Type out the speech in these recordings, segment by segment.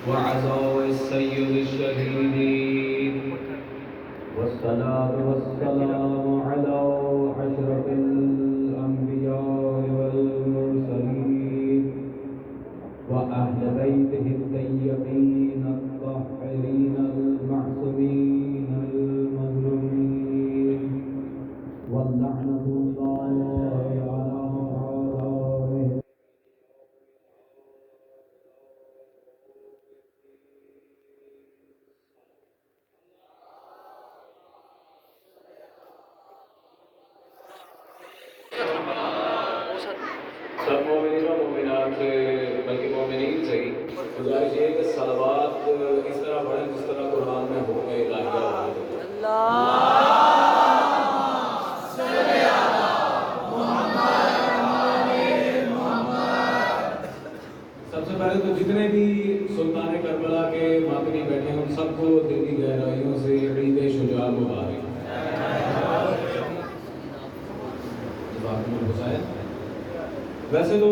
وعزاء السيد الشهيدين والصلاة والسلام على أشرف الأنبياء والمرسلين وأهل بيته الطيبين الطاهرين المعصومين المظلومين واللعنة الله على أعدائهم. سب مومنین و مومنات سے بلکہ مومنین سے ہی گزارش یہ ہے کہ صلوات اس طرح پڑھیں جس طرح قرآن میں حکم الہیہ ہے۔ سب سے پہلے تو جتنے بھی سلطان کربلا کے ماتمی بیٹھے ہیں ان سب کو دل کی گہرائیوں سے عید شجاع مبارک۔ ویسے تو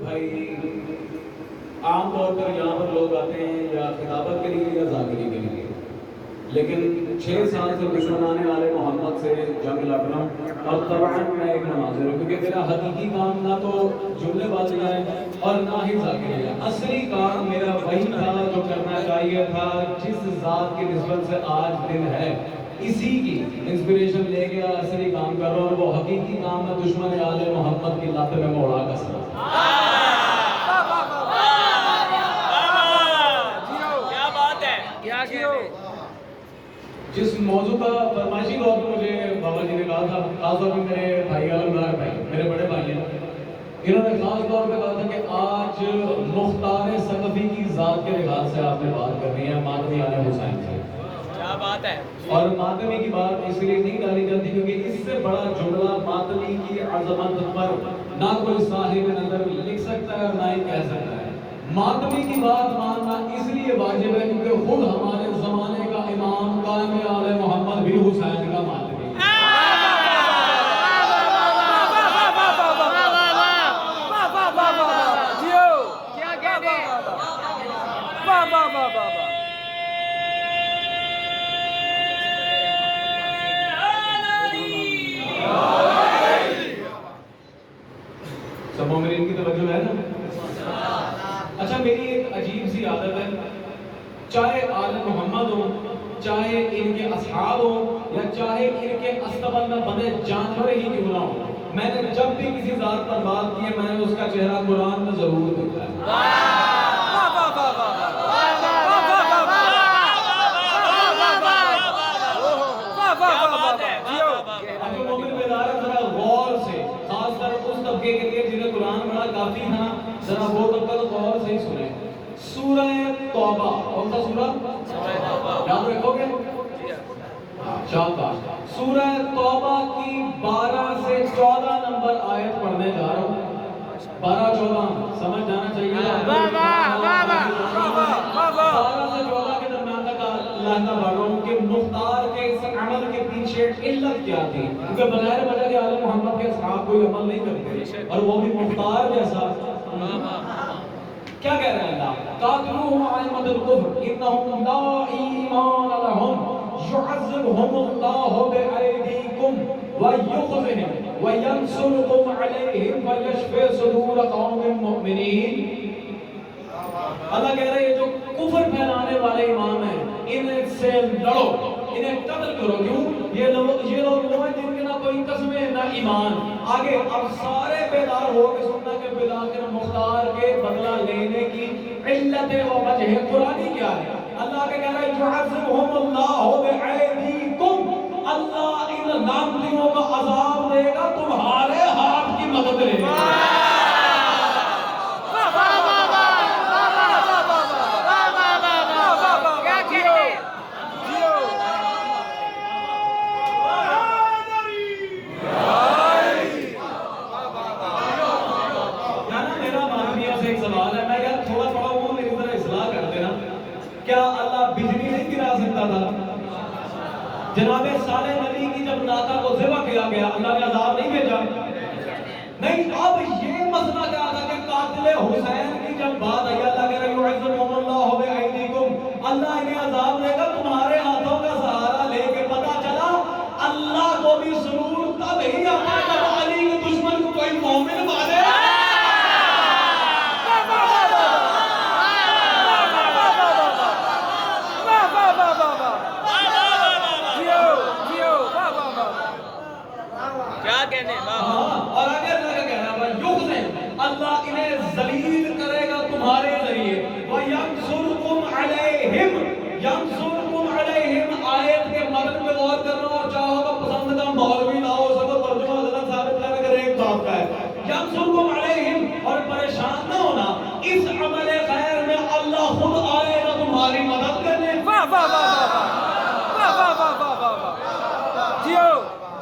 بھائی عام طور پر یہاں پر لوگ آتے ہیں یا خطابت کے لیے یا ذاکری کے لیے، لیکن 6 سال سے دشمنان آل محمد سے جنگ لڑ رہا ہوں اور طبعاً میں ایک مناظر ہوں، کیونکہ میرا حقیقی کام نہ تو جملے بازیاں ہیں اور نہ ہی ذاکری ہے۔ اصلی کام میرا وہی تھا جو کرنا چاہیے تھا، جس ذات کی نسبت سے آج دن ہے اسی کی انسپریشن لے کے اصلی کام کر رہا ہوں، اور وہ حقیقی کام ہے دشمن آل محمد کی لت میں موڑا کسنا۔ کیا بات ہے، کیا جس موضوع کا فرمائشی طور پر مجھے بابا جی نے کہا تھا، خاص طور پر میرے بھائی علمدار بھائی میرے بڑے بھائی ہیں، انہوں نے خاص طور پہ کہا تھا کہ آج مختار ثقفی کی ذات کے لحاظ سے آپ نے بات کرنی ہے، ماتمی آل حسین سے۔ کیا بات ہے، اور ماتمی کی بات اس لیے نہیں ڈالی جاتی کیونکہ اس سے بڑا جملہ ماتمی کی عظمت پر نہ کوئی صاحب نظر لکھ سکتا ہے اور نہ ہی کہہ سکتا ہے۔ ماتمی کی بات ماننا اس لیے واجب ہے کیونکہ خود ہمارے زمانے کا امام قائم آل محمد بھی حسین کا ماتمی ہے۔ سب مومنین کی توجہ ہے نا؟ اچھا، میری ایک عجیب سی عادت ہے، چاہے آل محمد ہوں، چاہے ان کے اصحاب ہوں، یا چاہے ان کے استبل میں بنے جانور ہی کیوں نہ ہوں، میں نے جب بھی کسی ذات پر بات کی ہے میں نے اس کا چہرہ قرآن میں ضرور دیکھا ہے۔ جو مومن بیدار ہے ذرا غور سے، خاص طور اس طبقے کے لیے جنہیں قرآن بڑا کافی ہے نا، ذرا وہ طبقہ تو غور سے ہی سنیں۔ سورہ توبہ، کون سا سورہ؟ یاد رکھو گے؟ شاباش۔ سورہ توبہ کی 12 سے 14 نمبر آیت پڑھنے جا رہا ہوں۔ 12-14 سمجھ جانا چاہیے۔ 12 سے 14 کے درمیان تک اللہ کا پڑھ رہا ہوں کہ مختار کے اس عمل کے پیچھے علت کیا تھی، کیونکہ بغیر وجہ کے آل محمد کے اصحاب کوئی عمل نہیں کرتے، اور وہ بھی مختار جیسا۔ کیا کہہ رہے ہیں اللہ؟ قاتلوهم ائمۃ الکفر انہم لا ایمان لهم يعذبهم اللہ بأیدیکم ویخزہم وینصرکم علیہم ویشفی صدور قوم مؤمنین۔ اللہ کہہ رہے ہیں جو کفر پھیلانے والے امام ہیں انہیں سے لڑو، انہیں قتل کرو۔ کیوں؟ یہ لوگ وہ ہیں جن کے نہ کوئی قسمیں نہ ایمان۔ آگے اب سارے بیدار ہو کے سننا کہ بلاخر مختار کے بدلہ لینے کی علت و وجہ قرآنی کیا ہے؟ اللہ کے کہہ رہے ہیں يعذبهم اللہ بأیدیکم، اللہ ان لعنتیوں کا عذاب دے گا تمہارے ہاتھ کی مدد لے گا۔ کیا اللہ بجلی نہیں گرا سکتا تھا؟ جناب صالح نبی کی جب ناکہ کو ذبح کیا گیا اللہ نے عذاب نہیں بھیجا؟ نہیں، اب یہ مسئلہ کیا تھا کہ قاتل حسین کی جب ینصرکم علیہم آیت کے متن پہ غور کرنا اور چاہو تو پسند کا مولوی لاؤ سب ترجمہ حضرت ثابت کر اگر ایک بات کا ہے ینصرکم علیہم اور پریشان نہ ہونا اس عمل خیر میں اللہ خود آئے گا تمہاری مدد کرنے واہ واہ واہ واہ واہ واہ واہ واہ واہ جیو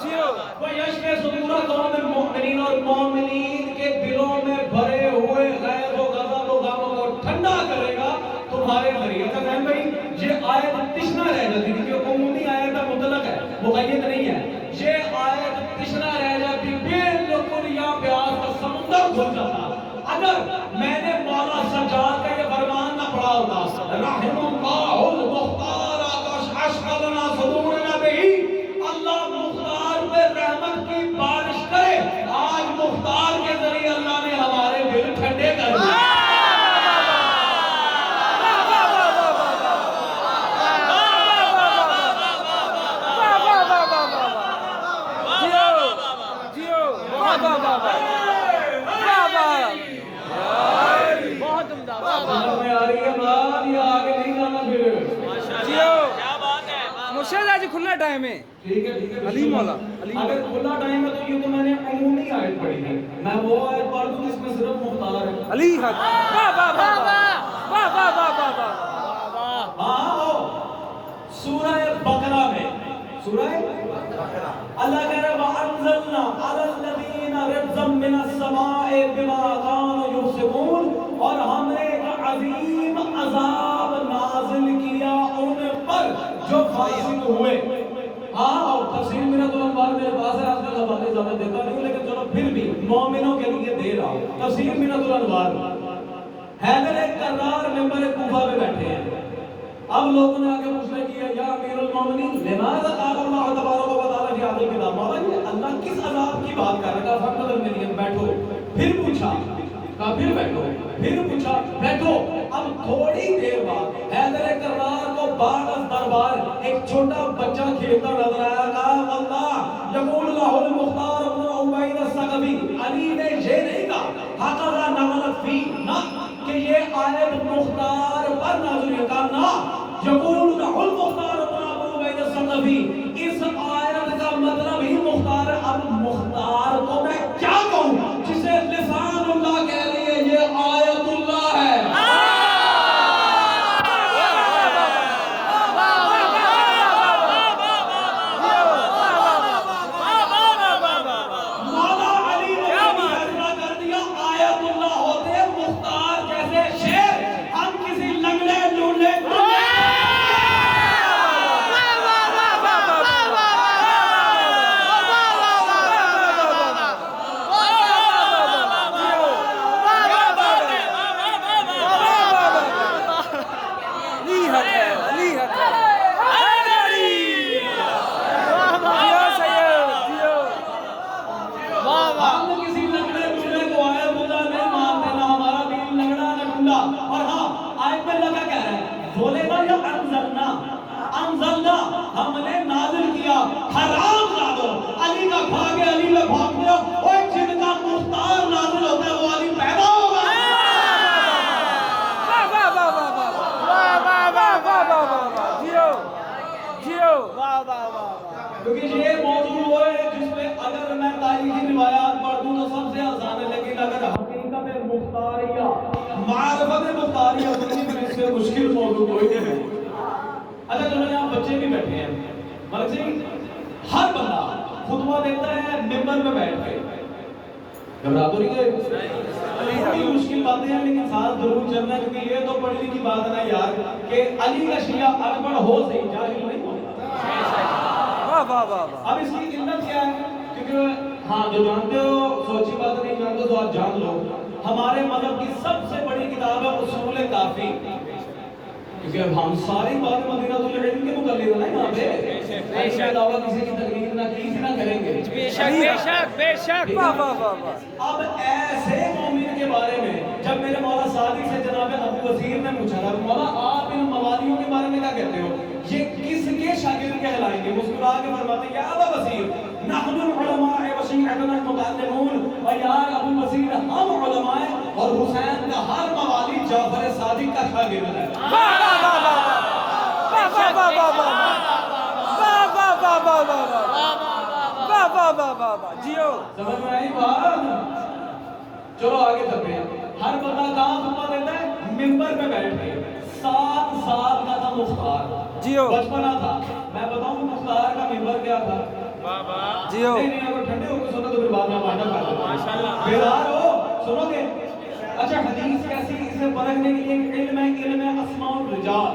جیو وَيَشْفِ صُدُورَ قَوْمِ الْمُؤْمِنِينَ اور مومنین کے دلوں میں بھرے ہوئے غیظ و غضب و غم کو ٹھنڈا کرے گا تمہارے ذریعے کا بہن بھائی یہ آیت تشنا رہ جاتی تھی کہ عمومی آیت مطلق ہے مقید نہیں ہے یہ آیت تشنا رہ جاتی بالکل یا پیاس کا سمندر کھل جاتا اگر میں نے مولا سجاد کا یہ فرمان نہ پڑھا ہوتا رحم اللہ المختار اشغلنا صدورنا بہی اللہ مختار پہ رحمت کی بارش کرے آج مختار کے ذریعے اللہ نے ہمارے دل ٹھنڈے کر دیے بہت عمدہ سمجھ میں آ رہی ہے بات یہ آگے نہیں جانا پھر کیا بات ہے مرشد آج کھلنا ٹائم ہے ٹھیک ہے ٹھیک ہے علی مولا علی اگر کھلا ٹائم ہے تو یہ تو میں نے عمومی آیت پڑھی تھی میں وہ آیت پڑھ دوں جس میں صرف مختار ہے علی حق واہ واہ واہ واہ واہ واہ واہ واہ ہاں سورہ بقرہ میں سورہ اللہ کہہ رہا ہے وَأَنزَلْنَا عَلَى الَّذِينَ رِجْزًا مِّنَ السَّمَاءِ بِمَا كَانُوا يُفْسِقُونَ اور ہم نے ایک عظیم عذاب نازل کیا ان پر جو فاسق ہوئے ہاں اور تفسیر منت الانوار میرے پاس ہے آج کل حوالے زیادہ دیتا نہیں ہوں لیکن چلو پھر بھی مومنوں کے لیے دے رہا ہوں تفسیر منت الانوار حیدر ایک کرار ممبر کوفہ میں بیٹھے ہیں اب لوگوں نے آگے پوچھنے کیا یا امیر المومنین لماذا قال اللہ تبارک و تعالی فی هذا الکتاب مولا یہ اللہ کس عذاب کی بات کر رہا ہے فقط الملین بیٹھو پھر پوچھا کہا پھر بیٹھو پھر پوچھا بیٹھو اب تھوڑی دیر بعد حیدر کرار کو بعد از دربار ایک چھوٹا بچہ کھیلتا نظر آیا کہا اللہ یقول اللہ المختار ابن عبید الثقفی علی نے یہ نہیں کہا حقا نزلت فی نہ کہ یہ آیت مختار پر نازل ہے کہا نہ یقول اللہ المختار ابن عبید الثقفی اس آیت کا مطلب ہی مختار اب مختار تو میں کیا کہوں جسے لسان اللہ کہہ رہی ہے یہ آیت اللہ ہے مولا علی نے فیصلہ کر دیا آیت اللہ ہوتے مختار جیسے شیر ہم کسی لنگڑے لونڈے ہم کسی لنگڑے لونڈے کو آیت اللہ نہیں مانتے نہ ہمارا دین لنگڑا نہ ڈونڈا اور ہاں آیت میں لگا کہہ رہا ہے ظلمہ یا انزلنا ہم نے نازل کیا حرام زادو علی کا بھاگے علی میں بھاگ دیا اور جن کا مختار نازل ہوتا ہے وہ علی پیدا ہوگا کیونکہ یہ موضوع وہ ہے جس پہ اگر میں تاریخی روایات پڑھ دوں تو سب سے آسان ہے لیکن اگر حقیقت مختاریہ معرفت مختاریہ بنی تو اس سے مشکل موضوع کوئی نہیں ہے اچھا چلو یہاں بچے بھی بیٹھے ہیں ملک جی ہر بندہ خطبہ دیتا ہے ممبر پہ بیٹھ کے گھبرا تو نہیں گئے بڑی مشکل باتیں ہیں لیکن ساتھ ضرور چلنا ہے کیونکہ یہ تو پڑھنے کی بات ہے نا یار کہ علی کا شیعہ ان پڑھ ہو صحیح جاہل نہیں ہوتا اب اس کی علت کیا ہے کیونکہ ہاں جو جانتے ہو سوچی بات نہیں جانتے تو آپ جان لو ہمارے مذہب کی سب سے بڑی کتاب ہے اصول کافی کیونکہ ہم ساری بات مدینہ العلم کے مقلد ہیں یہاں پہ اس کے علاوہ کسی کی تقریر نہ کی نہ کریں گے بے شک بے شک بے شک اب ایسے مومن کے بارے میں جب میرے مولا صادق سے جناب ابو وزیر نے پوچھا تھا مولا آپ ان موالیوں کے بارے میں کیا کہتے ہو یہ کس کے شاگرد کہلائیں گے مسکرا کے فرماتے ہیں یا ابا وزیر نحن العلماء وشیعتنا المتعلمون و یار ابو وزیر ہم علماء اور حسین کا ہر موالی جعفر صادق کا شاگرد ہے جیو سمجھ میں آئی بات؟ چلو آگے چلتے ہیں. ہر بندہ کہاں خطبہ دیتا ہے؟ ممبر پہ بیٹھ کے. 7 سال کا تھا مختار. جیو بچپنا تھا. میں بتاؤں مختار کا ممبر کیا تھا؟ جیو نہیں اگر ٹھنڈے ہو کے سنو تو پھر بعد میں وائنڈ اپ کر دیتے ہیں. بیدار ہو سنو گے. اچھا حدیث کیسی اسے پرکھنے کے لیے علم ہے اسماء الرجال.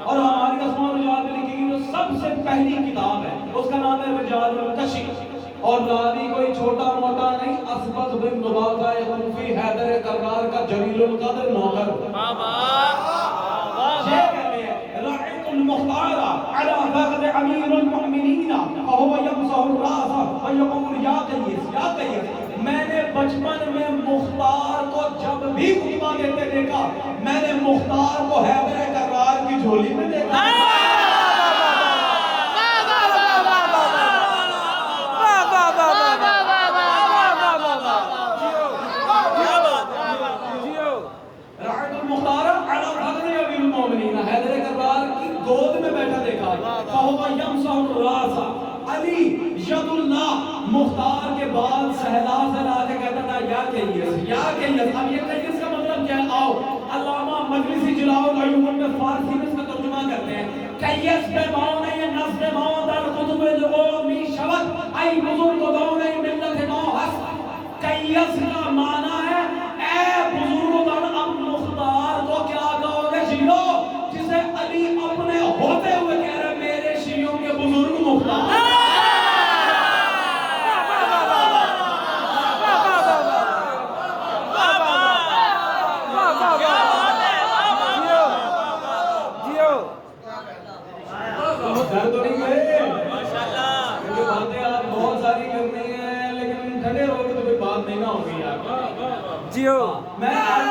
اور ہماری اسماء الرجال میں لکھی گئی جو سب سے پہلی کتاب ہے اس کا نام ہے رجال الکشی. اور راوی کوئی چھوٹا موٹا نہیں، اسبغ بن نباتہ کوفی حیدر کرار کا جلیل القدر نوکر. یہ کہتے ہیں رأيت المختار على فخذ امیر المؤمنین فهو يمسح الراس ويقول یا قیس یا قیس. میں نے بچپن میں مختار کو جب بھی خطبہ دیتے دیکھا میں نے مختار کو حیدر کرار کی جھولی میں دیکھا. مختار علی فخذ امیر المؤمنین حیدر کرار کی گود میں بیٹھا دیکھا. فهو يمسح الراس علی ید اللہ. مختار کے بعد سہلا کے کہتا تھا یا کیس یا کیس. اب یہ کیس کا مطلب کیا ہے؟ آؤ علامہ مجلسی جلاء العیون میں فارسی میں اس کا ترجمہ کرتے ہیں. کیس بے معنی یہ نصب معنی در کتب العلوم شبت ای بزرگ دون ملت نو ہست. کیس کا معنی ہے اے بزرگان اب مختار کو کیا کہو گے شیعو جسے علی اپنے ہوتے ہوئے کہہ رہے میرے شیعوں کے بزرگ مختار. ڈر تو نہیں گئے؟ کیونکہ باتیں آپ بہت ساری کرنی ہیں لیکن ٹھنڈے رہو گے تو کوئی بات نہیں نہ ہوگی یار. جیو میں آپ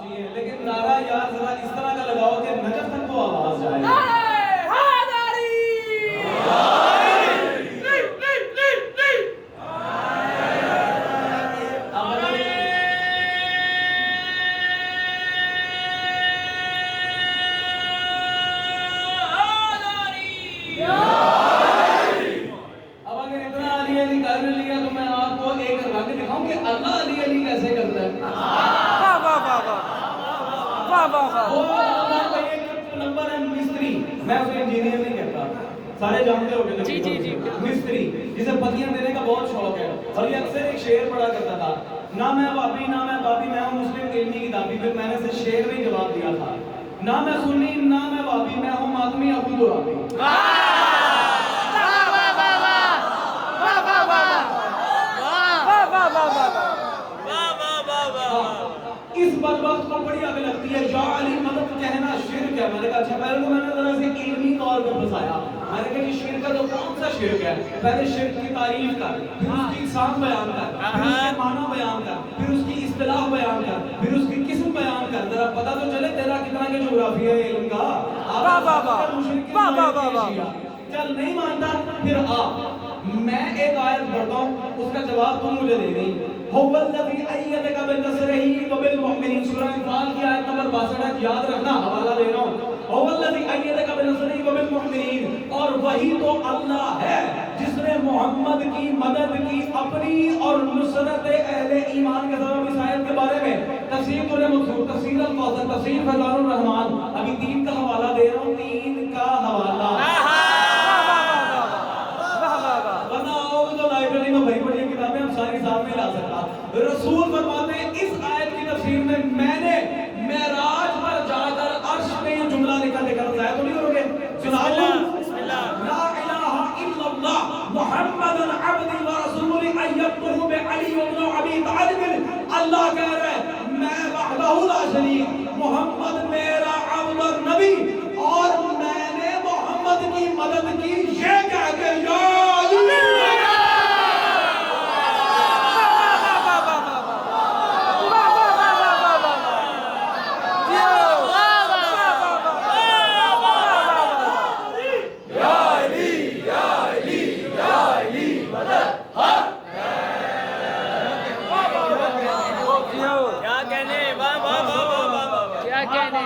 جیئے لیکن نعرہ یار ذرا اس طرح کا لگاؤ کہ نجف تک کو آواز جائے. سارے جانتے ہو گے مستری جسے پتیاں دینے کا بہت شوق ہے اور یہ اکثر ایک شعر پڑھا کرتا تھا. نہ میں بابی نہ میں بابی میں ہوں مسلم علمی کی دابی. پھر میں نے اسے شعر میں جواب دیا تھا نہ میں سنی نہ میں بابی میں ہوں ماتمی ابو درابی. اس بدبخت کو بڑی آگے لگتی ہے یا علی مدد کہنا شرک ہے. میں نے کہا اچھا پہلے تو میں نے ذرا سے علمی طور پر بتایا. میں نے کہا کہ شرک کا تو کون سا شرک ہے؟ پہلے شرک کی تعریف کر پھر اس کی اقسام بیان کر پھر اس کے معنی بیان کر پھر اس کی اصطلاح بیان کر پھر اس کی قسم بیان کر. ذرا پتہ تو چلے تیرا کتنا کے جغرافیہ ہے علم کا. چل نہیں مانتا پھر میں ایک آیت پڑھتا ہوں اس کا جواب تم مجھے دے دیں. هو الذی ایدک بنصرہ وبالمؤمنین. سورہ انفال کی آیت نمبر 62 یاد رکھنا حوالہ دے رہا ہوں. هو الذی ایدک بنصرہ وبالمؤمنین. اور وہی تو اللہ ہے جس نے محمد کی مدد کی اپنی اور نصرت اہل ایمان کے سبب. اس آیت کے بارے میں تفسیر قرآن منصور تفسیر القوثر تفسیر فیضان الرحمن ابھی 3 کا حوالہ دے رہا ہوں. 3 کا حوالہ میں بھری بڑی کتابیں ہم ساری سامنے لا سکتا. رسول فرماتے ہیں اس آیت کی تفسیر میں میں نے معراج پر جا کر عرش میں یہ جملہ نکل ضائع تو نہیں ہو گے. سنا لو لا الہ الا اللہ محمد عبدی و رسول ایدتہ بعلی بن ابی طالب. اللہ کہہ رہے ہیں میں وحدہ لا شریک محمد میرا عبد اور نبی اور میں نے محمد کی مدد کی یہ کہہ کے یا کیا کہنے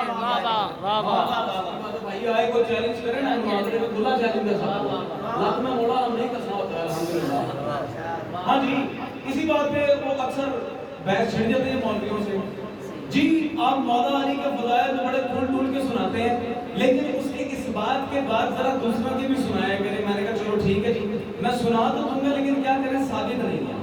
چیلنج کرے نا معاشرے میں کھلا چیلنج کر سکتا لات میں موڑا ہم نہیں کرنا ہوتا ہے الحمدللہ. ہاں جی اسی بات پہ وہ اکثر بحث چھڑ جاتے ہیں مولویوں سے. جی آپ مولا علی کے فضائل تو بڑے کھول ٹول کے سناتے ہیں لیکن اس کے اس بات کے بعد ذرا دوسروں کے بھی سنایا کریں. میں نے کہا چلو ٹھیک ہے جی میں سنا تو دوں گا لیکن کیا کریں ثابت نہیں ہے.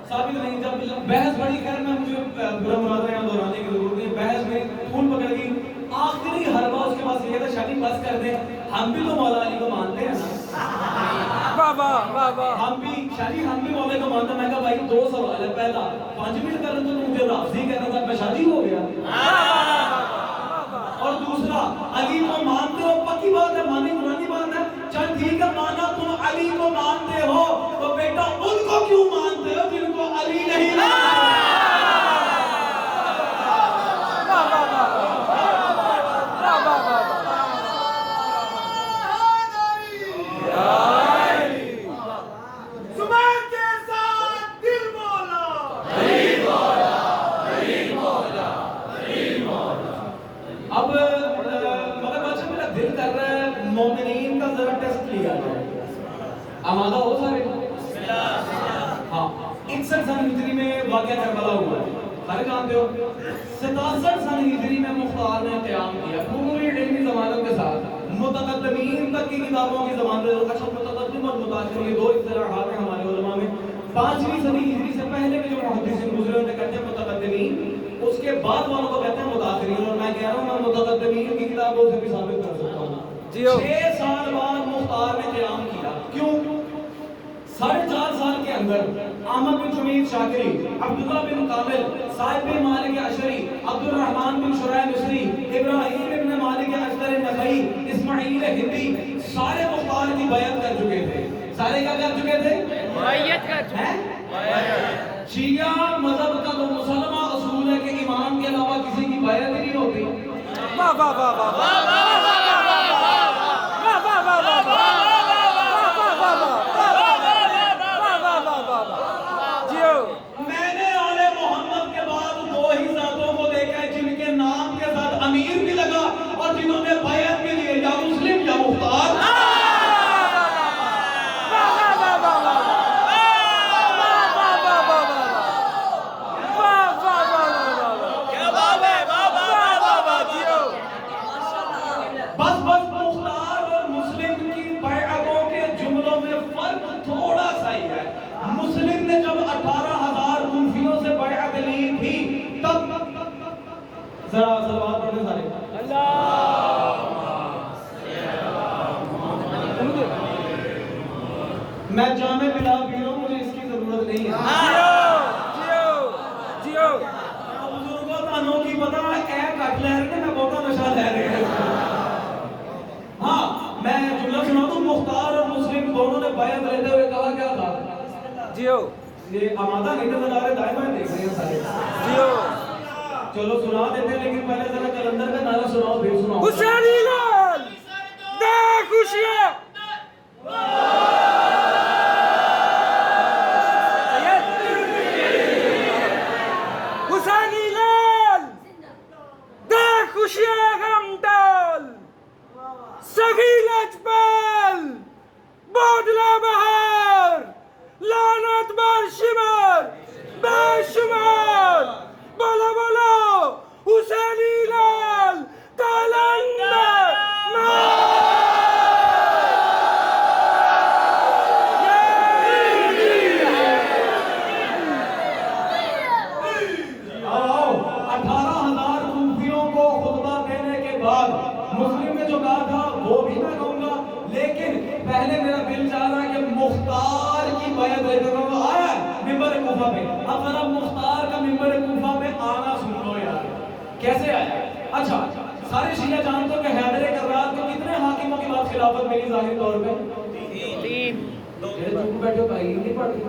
ثابت نہیں. جب بحث بڑی خیر میں مجھے برا مراد یہاں دہرانے کی ضرورت نہیں. بحث میں پھول پکڑ گئی. آخری حربہ اس کے پاس یہ تھا شادی بس کر دیں ہم بھی تو مولا علی کو مانتے ہیں نا. ہم بھی شادی ہم بھی مولا کو مانتے ہیں. میں کہا بھائی دو سوال ہے. پہلا 5 منٹ کرنے تو مجھے رافضی کہنا تھا میں شادی ہو گیا. اور دوسرا علی کو مانتے ہو پکی بات ہے مانی پرانی بات ہے. چل ٹھیک ہے مانا تم علی کو مانتے ہو تو بیٹا ان کو کیوں مانتے ہو جن کو علی نہیں مانتے. اب مگر بادشاہ میرا دل کر رہا ہے مومنین کا ذرا ٹیسٹ لیا جائے. آمادہ ہو سارے؟ ہاں 61 سن ہجری میں واقعہ کربلا ہوا ہے سارے جانتے ہو. 67 سن ہجری میں مختار نے قیام کیا پوری علمی ضمانت کے ساتھ. متقدمین تک کی کتابوں کی ضمانت. اچھا متقدم اور متاثر یہ دو اصطلاحات ہیں ہمارے علماء میں. 5ویں صدی ہجری سے پہلے کے جو محدثین گزرے انہیں کہتے ہیں متقدمین. اس کے بعد والوں کو کہتے ہیں متاثرین. اور میں کہہ رہا ہوں میں متقدمین کی کتابوں سے بھی ثابت کر سکتا ہوں. 6 سال بعد مختار نے قیام کیا. کیوں؟ 4.5 سال کے اندر احمد بن حمید شاکری, عبداللہ بن کامل, صاحب بن مالک اشعری, عبد الرحمن بن شرح مصری, ابراہیم بن مالک اشتر نخعی, اسماعیل ہندی سارے مختار کی بیعت کر چکے تھے. سارے کیا کر چکے تھے؟ بیعت کر چکے تھے. شیعہ مذہب کا تو مسلمہ اصول ہے کہ امام کے علاوہ کسی کی بیعت ہی نہیں ہوتی. میں نے آل محمد کے بعد 2 ہی ذاتوں کو دیکھا ہے جن کے نام کے ساتھ امیر بھی لگا اور جنہوں نے بیعت بھی لی, یا مسلم یا مختار. بس مختار اور مسلم کی بیعتوں کے جملوں میں فرق تھوڑا سا ہی ہے. مسلم نے جب 18,000 کوفیوں سے بیعت لی تھی تب ذرا صلوات پڑھنے سارے میں جامع پلا پی رہا ہوں مجھے اس کی ضرورت نہیں ہے. بزرگوں کا نو کی پتا اے کٹ لے رہے میں بہت نشہ لے رہے ہیں. ہاں میں جملہ سنا دوں. مختار اور مسلم دونوں نے بیعت لیتے ہوئے کہا کیا تھا؟ یہ آمادہ نہیں نظر آ رہے دائیں دیکھ رہے ہیں سارے. چلو سنا دیتے ہیں لیکن پہلے ذرا کلندر کا نعرہ سناؤ پھر سناؤ. حسینی لال دے خوشیاں حسینی لال دے خوشیاں غم ڈال سگی لجپال بادلہ بہار لعنت بر شمار بے شمار. بولو بولو حسینی لال کلندر مسلم نے جو کہا تھا وہ بھی میں کہوں گا لیکن پہلے میرا دل چاہ رہا ہے کہ مختار کی بیعت لے کر آیا ممبر کوفہ پہ. اب ذرا مختار کا ممبر کوفہ پہ آنا سن لو یار کیسے آیا. اچھا سارے شیعہ جانتے ہو کہ حیدر کرار کو کتنے حاکموں کے بعد خلافت ملی ظاہری طور پہ؟ 3. میرے چپ بیٹھے ہو بھائی نہیں پڑھتے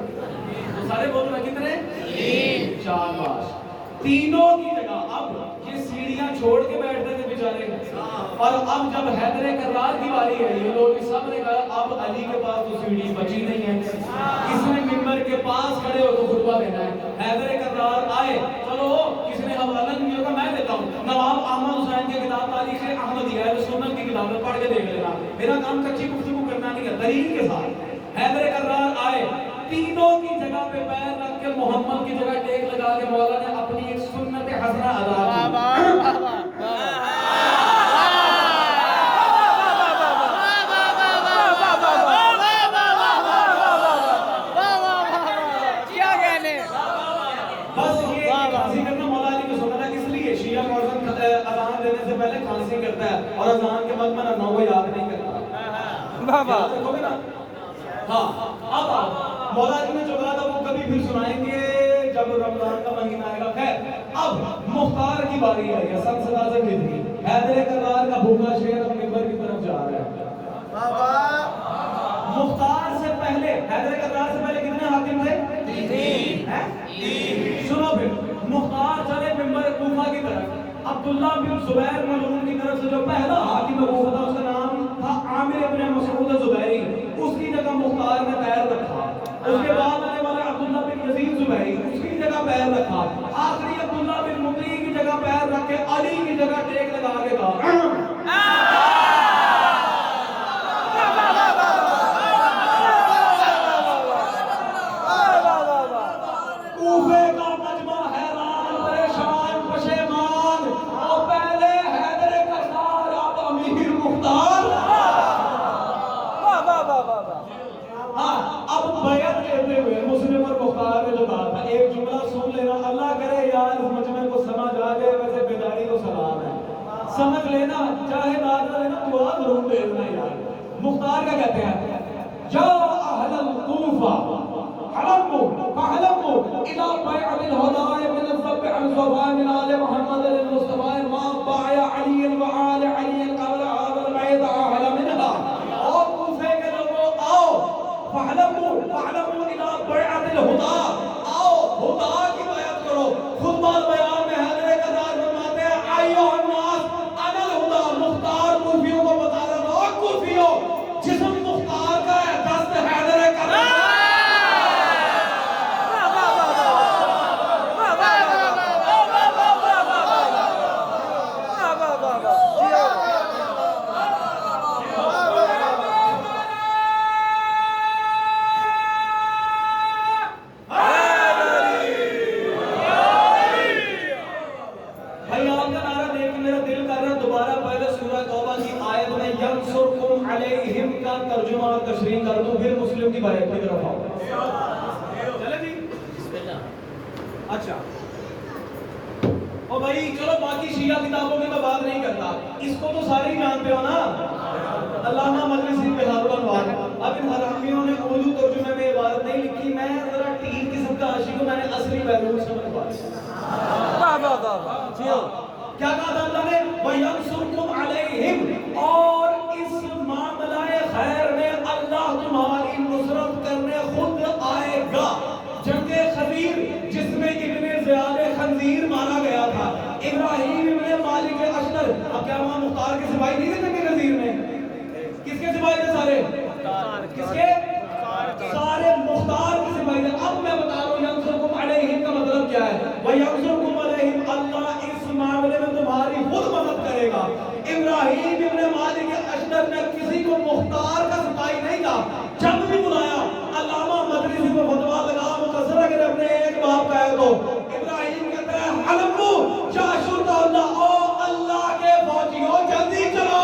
سارے بول رہے کتنے؟ 3. شاباش. تینوں کی جگہ اب یہ سیڑھیاں چھوڑ کے بیٹھتے تھے بیچارے اور اب جب حیدر کرار کی باری ہے یہ لوگ سب نے کہا اب علی کے پاس تو سیڑھی بچی نہیں ہے. کس نے ممبر کے پاس کھڑے ہو تو خطبہ دینا ہے. حیدر کرار آئے چلو کس نے حوالہ نہیں ہوگا میں دیتا ہوں. نواب احمد حسین کی کتاب تاریخ احمدیہ اہل سنت کی کتابیں پڑھ کے دیکھ لینا. میرا کام کچی گفتگو کرنا نہیں ہے، دلیل کے ساتھ. حیدر کرار آئے، تینوں کی جگہ پہ پیر رکھ کے محمد کی جگہ ٹیک لگا کے مولا نے اپنی ایک سنت حسنہ ادا کی. پہلے کھانسی کرتا ہے اور اذان کے بعد میں نو کو یاد نہیں کرتا. ہاں اب مولا جی نے جو کہا تھا وہ کبھی پھر سنائیں گے جب رمضان کا مہینہ آئے گا. خیر اب مختار کی باری آئی ہے. سب صدا سے ملتی حیدر کرار کا بھوکا شیر اب منبر کی طرف جا رہا ہے. مختار سے پہلے حیدر کرار سے پہلے کتنے حاکم تھے؟ تین. سنو پھر مختار چلے منبر کوفہ کی طرف. عبداللہ بن زبیر ملعون کی طرف سے جو پہلا حاکم کوفہ تھا اس کا نام تھا عامر ابن مسعود زبیری. اس کی جگہ مختار نے پیر رکھا. اس کے بعد آنے والے عبداللہ بن یزید زبیری اس کی جگہ پیر رکھا. آخری عبداللہ بن مطیع کی جگہ پیر رکھ کے علی کی جگہ ٹیک لگا کے کہا کوفے کا مجمع حیران پریشان پشیمان اور پہلے حیدر کرار اب امیر مختار. ہاں اب بیعت لیتے ہوئے مسلم اور مختار نے جو کہا تھا ایک جملہ سن لینا. اللہ کرے یار اس مجمع کو سمجھ آ جائے. ویسے بیداری کو سلام ہے، سمجھ لینا چاہے داد نہ لینا دعا ضرور دے دینا. یار مختار کا کہتے ہیں یا اہل الکوفہ حلموا فحلموا الى بيعة الهدى من الذب عن صفاء من آل محمد المصطفى ما بايع علي وآل علي قبل هذا البيت أهل منها. اور کوفے کے لوگوں آؤ فحلموا الى بيعة الهدى، آؤ ہدا کی بیعت کرو. خطبہ بیان میں حیدر کرار فرماتے ہیں ایھا الناس انا الهدى. مختار کوفیوں کو بتا رہا تھا کوفیوں جسم مختار کا ہے، دست حیدر کرار. ترجمہ اور تشریح کر دوں پھر مسلم کی بیعت کی طرف آؤ. چلے جی بسم اللہ. اچھا اور بھائی چلو باقی شیعہ کتابوں کی میں بات نہیں کرتا، اس کو تو سارے ہی جانتے ہو نا. علامہ مجلسی بہار الانوار. اب ان حرامیوں نے اردو ترجمے میں عبارت نہیں لکھی. میں ذرا تین قسم کا عاشق ہوں، میں نے اصلی بیرون سمجھ پایا. کیا کہا تھا اللہ نے وَيَنْصُرْكُمْ عَلَيْهِمْ، اور اس معاملہ خیر میں اللہ تمہاری نصرت کرنے خود آئے گا. جنگ خزیر جس میں ابن زیاد خنزیر مارا گیا تھا، ابراہیم ابن مالک اشتر. اب کیا وہاں مختار کے سپاہی نہیں تھے جنگ خزیر میں؟ کس کے سپاہی تھے سارے؟ کس کے؟ سارے مختار کے سپاہی تھے. اب میں بتا رہا ہوں ینصرکم علیہم کا مطلب کیا ہے. وَيَنْصُرْكُمْ عَلَيْهِمْ، اللہ اس معاملے میں تمہاری خود مدد کرے گا. ابراہیم ابن مالک اشتر نے کسی کو مختار کا سپاہی نہیں تھا. جب بھی بلایا علامہ مجلسی کو فتویٰ لگا مختصر اگر اپنے ایک باپ کا ہے تو ابراہیم کہتا ہے حلمو یا شرطہ اللہ، او اللہ کے فوجیوں جلدی چلو.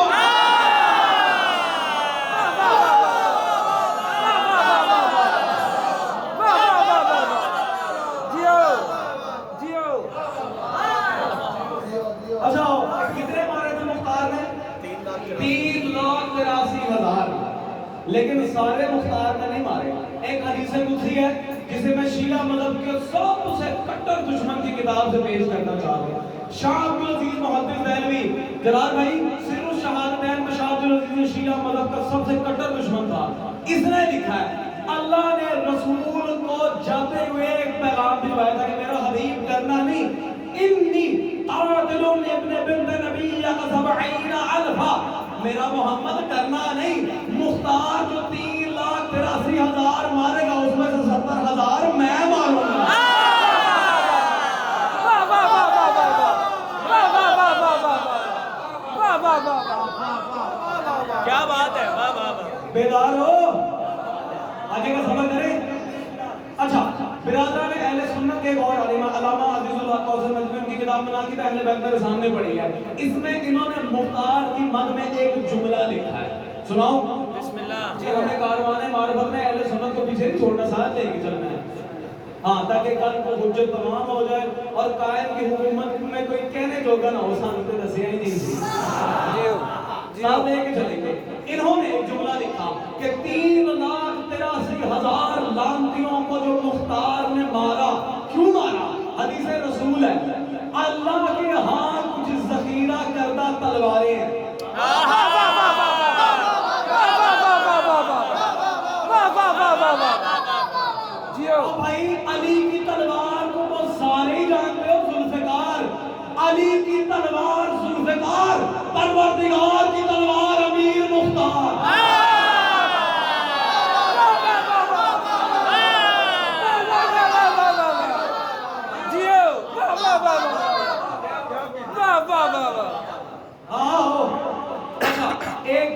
اچھا کتنے مارے تھے مختار نے؟ 3,83,000. لیکن سارے مختار نے نہیں مارے. ایک حدیث قدسی ہے جسے میں شیعہ مذہب کے سب سے کٹر دشمن کی کتاب سے پیش کرنا چاہ رہا ہوں. شاہ عبدالعزیز محدث دہلوی جلال بھائی سر الشہادتین میں شاہ عبدالعزیز شیعہ مذہب کا سب سے کٹر دشمن تھا. اس نے لکھا ہے اللہ نے رسول کو جاتے ہوئے ایک پیغام دلوایا تھا کہ میرا حبیب کرنا نہیں، انی قاتل ابن بنت نبی سبعین الفا، میرا محمد کرنا نہیں، مختار جو 3,83,000 مارے گا اس میں سے 70,000 میں ماروں گا. سبق کریں. اچھا برادران اہل سنت کے ایک اور علامہ عزیز اللہ کوثر نجمی کی کتاب مناقب اہل بیت میرے سامنے پڑھی ہے. اس میں انہوں نے مختار کی مد میں ایک جملہ لکھا ہے, سناؤ. بسم اللہ. جی ہمیں کاروان معرفت میں اہل سنت کو پیچھے نہیں چھوڑنا, ساتھ لے کے چلنا ہے. ہاں تاکہ کل کو حجت تمام ہو جائے اور قائم کی حکومت میں کوئی کہنے جوگا نہ ہو, سان کو دسیا ہی نہیں تھی. ساتھ لے کے چلیں گے. انہوں نے ایک جملہ لکھا کہ 3,83,000 لعنتیوں کو جو مختار نے مارا, کیوں مارا؟ حدیث رسول ہے, اللہ کے ہاں کچھ ذخیرہ کردہ تلواریں ہیں. بھائی علی کی تلوار کو بہت سارے ہی جانتے ہو, ذوالفقار. علی کی تلوار ذوالفقار, پروردگار کی تلوار امیر مختار. ایک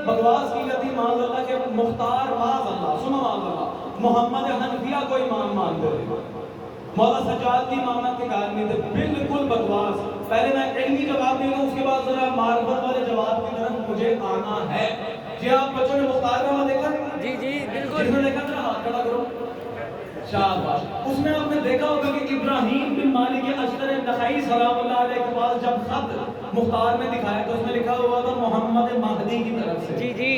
بکواس کی جاتی معاذ اللہ کہ مختار معاذ اللہ, سنو معاذ اللہ, محمد حنفیہ کو امام مانتے تھے, مولا سجاد کی امامت کے قائل نہیں تھے. بالکل بکواس. پہلے میں علمی جواب دے گا, اس کے بعد ذرا معرفت والے جواب کی طرف مجھے آنا ہے. جی آپ بچوں نے مختار کا دیکھا؟ جی جی بالکل. جس نے دیکھا ذرا ہاتھ کھڑا کرو. شاباش. اس میں آپ نے دیکھا ہوگا کہ ابراہیم بن مالک اشتر نخعی سلام اللہ علیہ کے پاس جب خط مختار میں دکھایا تو اس میں لکھا ہوا تھا محمد مہدی کی طرف سے. جی جی.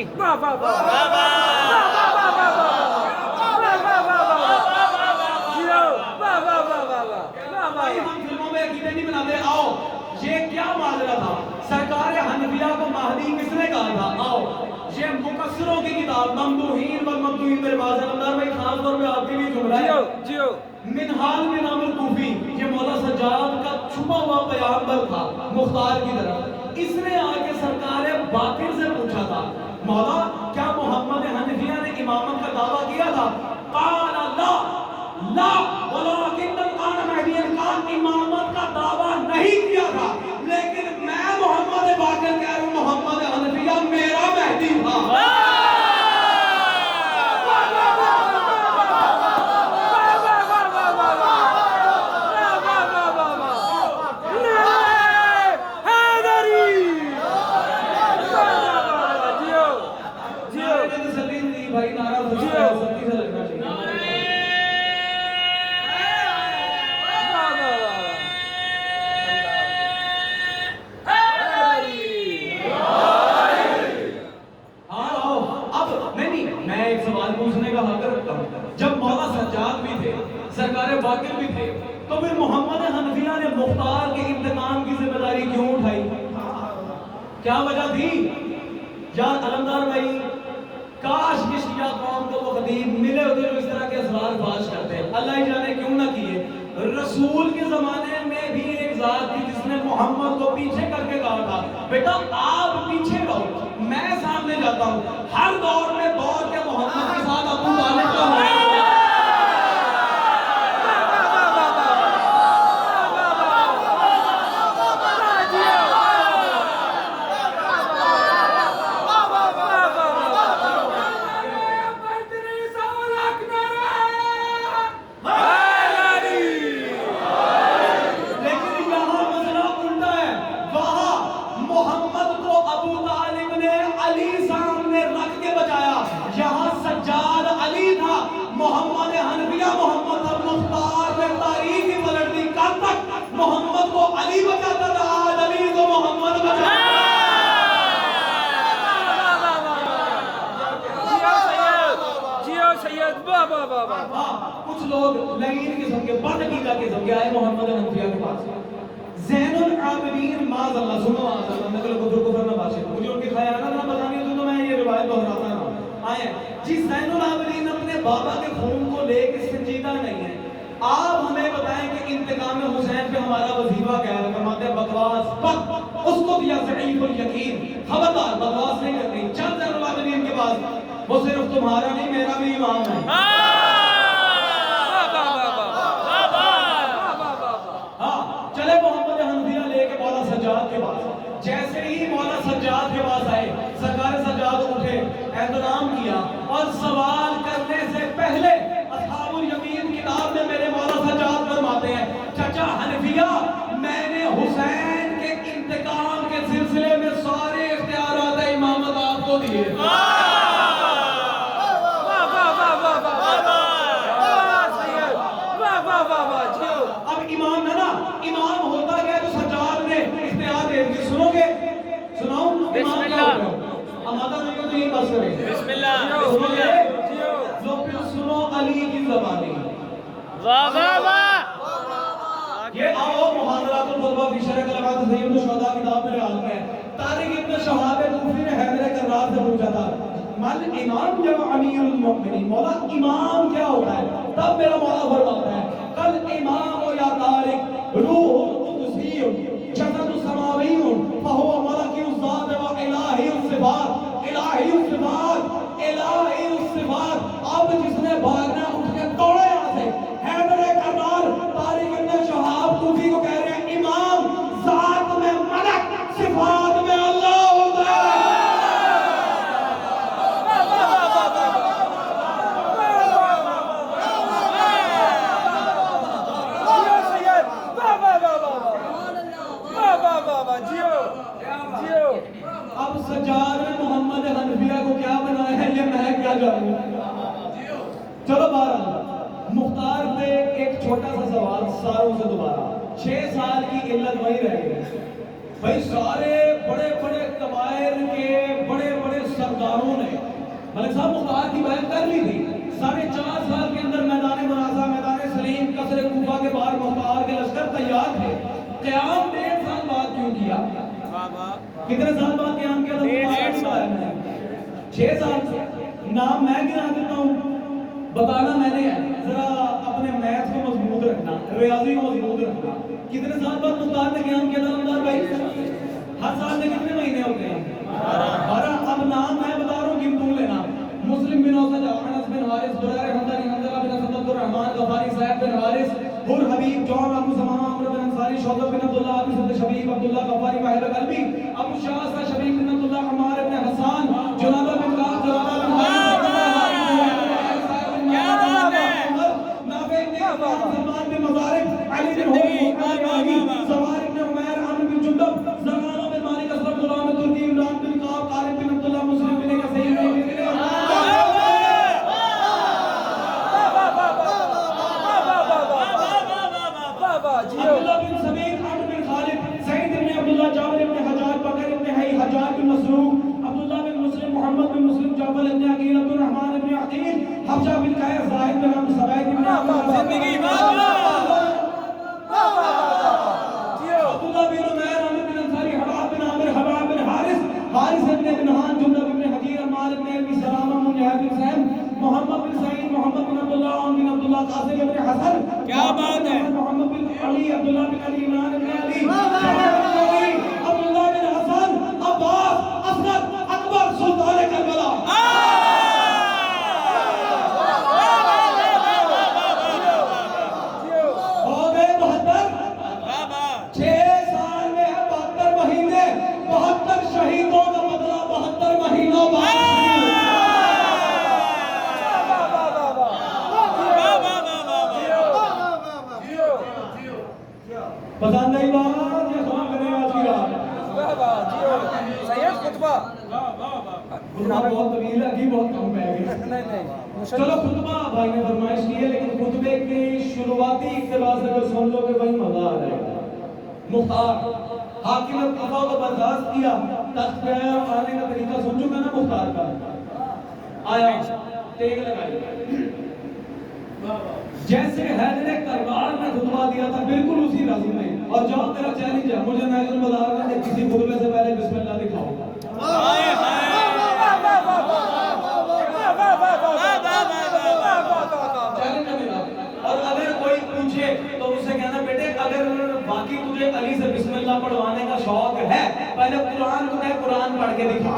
ہم فلموں میں عقیدے نہیں بناتے. آؤ یہ کیا ماجرا تھا؟ سرکار حنفیہ کو مہدی کس نے کہا تھا؟ آؤ یہ مقصروں کی کتاب ممدوحین والممدوحین میرے باز اندر میں خاص طور پہ آپ کے لیے جملہ ہے. منہال بن عمرو کوفی, یہ مولا سجاد کا چھپا ہوا پیغمبر تھا مختار کی طرف. اس نے آ کے سرکار باقر سے پوچھا تھا, مولا کیا محمد حنفیہ نے امامت کا دعویٰ کیا تھا؟ قال لا لا ولكن كان مہدی کا امامت کا دعویٰ نہیں کیا تھا, لیکن میں محمد باقر کہہ رہا ہوں محمد حنفیہ میرا مہدی تھا. بھائی نعرہ سبزی سے لگنا چاہیے. میں ایک سوال پوچھنے کا حق رکھتا ہوں. جب مولا سجاد بھی تھے, سرکار باقر بھی تھے, تو پھر محمد حنفیہ نے مختار کے انتقام کی ذمہ داری کیوں اٹھائی؟ کیا وجہ تھی؟ یار علمدار بھائی, کاش کہ شیعہ قوم کو وہ خطیب ملے ہوتے جو اس طرح کے اسرار فاش کرتے ہیں. اللہ ہی جانے کیوں نہ کیے. رسول کے زمانے میں بھی ایک ذات تھی جس نے محمد کو پیچھے کر کے کہا تھا, بیٹا آپ پیچھے رہو, میں سامنے جاتا ہوں. ہر دور میں دور کے محمد کے ساتھ ابو طالب کا ہو. محمد حنفیہ محمد المختار نے تاریخ کی پلٹ دی. کل تک محمد کو علی بچاتا تھا, آج علی کو محمد بچاتا ہے. کچھ لوگ لعین قسم کے بدعقیدہ قسم کے آئے محمد حنفیہ کے پاس. زین العابدین معاذ اللہ, سنو معاذ اللہ, نقل کفر نہ باشد, مجھے ان کے خیانت نہ بتانی ہے تو میں یہ روایت دہراتا رہا ہوں. آئے جی زین العابدین اپنے بابا کے خون کو لے کے سنجیدہ نہیں ہے. آپ ہمیں بتائیں کہ انتقام حسین پہ ہمارا وظیفہ کیا ہے؟ فرماتے ہیں بکواس بک, اس کو دیا ضعیف الیقین, خبردار بکواس نہیں کرنی. چل زین العابدین کے پاس, وہ صرف تمہارا نہیں میرا بھی امام ہے. ہاں چلے محمد حنفیہ لے کے مولا سجاد کے پاس. جیسے ہی مولا سجاد کے پاس آئے, سرکار سجاد اٹھے, احترام کیا اور سوال کرنے سے علی کی زبانی. واہ واہ واہ. یہ آؤ محاضرات الخطبہ فی شرح کلمات سید الشہداء کتاب میرے ہاتھ میں ہے. طارق ابن شہاب کوفی نے حیدر کرار سے پوچھا تھا مل امام یا امیر المؤمنین، مولا امام کیا ہوتا ہے؟ تب میرا مولا فرماتا ہے کل امام یا طارق روح قدسی جسد سماوی فہو ملکی الذات و الہی الصفات. الہی الصفات، الہی الصفات. اب جس نے بھاگنا اٹھ کے دوڑے یہاں سے. حیدر کرار طارق ابن شہاب کوفی کو کہہ رہے ہیں امام ذات میں ملک، صفات میں اللہ ہوتا ہے. اب سجاد نے محمد حنفیہ کو کیا بنایا ہے یہ میں کیا جانوں. چلو بہرحال مختار پہ ایک چھوٹا سا سوال ساروں سے دوبارہ. 6 سال کی علت وہی رہ گئی بھائی. سارے بڑے بڑے قبائل کے بڑے بڑے سرداروں نے ملک صاحب مختار کی بیعت کر لی تھی. 4.5 سال کے اندر میدان منازع، میدان سلیم، قصر کوفہ کے باہر مختار کے لشکر تیار تھے. قیام 1.5 سال بعد کیوں کیا؟ کتنے سال بعد قیام کیا تھا؟ 6 سال سے. نام میں گنا دیتا ہوں، بتانا میں نے ہے. ذرا اپنے میتھ کو مضبوط رکھنا، ریاضی کو مضبوط رکھنا. کتنے سال بعد مختار نے قیام کیا تھا رمضان بھائی؟ ہر سال میں کتنے مہینے ہوتے ہیں؟ 12. اب نام میں بتا رہا ہوں، گنتوں لینا. مسلم بن اوسج، انس بن حارث، بریر حمدانی، حنظلہ بن اسد، عبد الرحمن غفاری، صہیب بن حارث، حر حبیب، جون، ابو سمامہ، عمرو بن انصاری، شعبہ بن عبداللہ، ابو سعد شبیب، عبداللہ غفاری، واحد قلبی، ابو شاہ شبیب بن عبداللہ، عمار بن حسان، جنابہ بن کعب، جنابہ بن حارث، سلمان بن مظارف، علی بن حر، سوار بن عمیر، عامر بن جندب، زرعانہ بن مالک، اسلم غلام ترکی، عمران بن کعب، طارق بن عبداللہ، مسلم بن کثیر، عبداللہ بن سبیل، عمرو بن خالد، سعید بن عبداللہ، جابر بن حجاج، بکر بن حی، حجاج بن مسروق، عبداللہ بن مسلم، محمد بن مسلم، جعفر بن عقیل، عبد الرحمن بن عقیل، حفصہ بن قیس، زاہد بن عمرو، سبید بن زندگی عبداللہ بن عمیر، عمرو بن انصاری، حباب بن عامر، حباب بن حارث، حارث بن بنہان، جندب بن حقیر، عمار بن ابی سلامہ، مجاہد بن سہم، محمد بن سعید، محمد بن عبداللہ، عون بن عبداللہ، قاسم بن حسن، کیا بات ہے، محمد بن علی، عبداللہ بن علی، عمران بن علی، عبداللہ بن حسن، عباس، اصغر، اکبر، سلطان کربلا. ہو گئے 72. 6 سال میں ہے 72 مہینے. 72 شہیدوں کا بدلہ 72 مہینوں بعد. پسند آئی بات یہ سوال کرنے آج کی رات. سید خطبہ خطبہ بہت طویل ہے، ابھی بہت کم ہے. چلو خطبہ بھائی نے فرمائش کی ہے، لیکن خطبے کی شروعاتی اقتباس اگر سن لو کہ بھائی مزہ آ جائے گا. مختار حاکم کوفہ کو برخاست کیا، تخت پہ آیا، آنے کا طریقہ سن چکا نا مختار کا. آیا تیگ لگائی، جیسے حیدر کرار نے خطبہ دیا تھا بالکل اسی رسم میں. اور جاؤ میرا چیلنج ہے، مجھے نہج البلاغہ میں کسی خطبے سے پہلے بسم اللہ دکھاؤ. چیلنج ہے میرا. اور اگر کوئی پوچھے تو اس سے کہنا بیٹے اگر باقی تجھے علی سے بسم اللہ پڑھوانے کا شوق ہے، پہلے قرآن کو قرآن پڑھ کے دکھا.